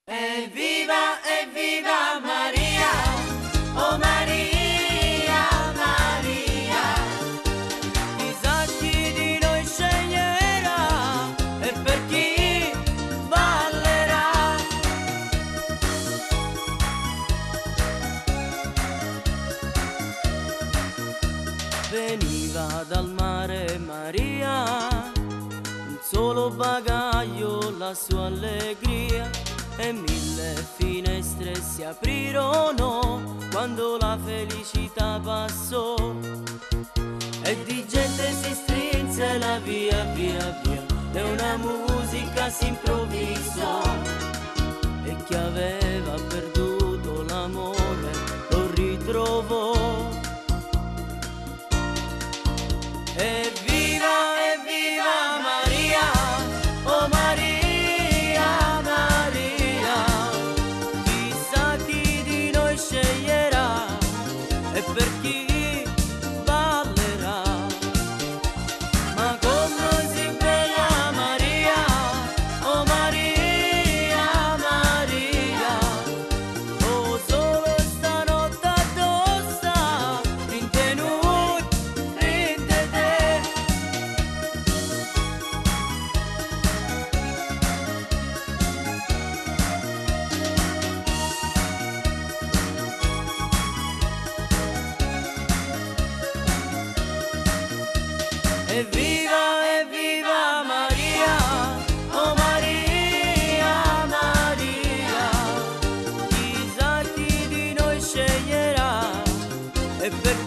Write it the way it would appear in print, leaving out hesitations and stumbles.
Evviva, evviva Maria, oh Maria, Maria, chissà chi di noi sceglierà e per chi ballerà. Veniva dal mare Maria, un solo bagaglio, la sua allegria, e 1000 finestre si aprirono quando la felicità passò, e di gente si strinse la via via via, e una musica si improvvisò, e chi aveva perduto l'amore lo ritrovò. Evviva, evviva Maria, oh Maria, Maria, chissà chi di noi sceglierà e per chi ballerà. Ma con noi si bella Maria, oh Maria, Maria, oh solo stanotte addosso, rintenuti, rintete. Evviva, evviva Maria, oh Maria, Maria, chissà chi di noi sceglierà e per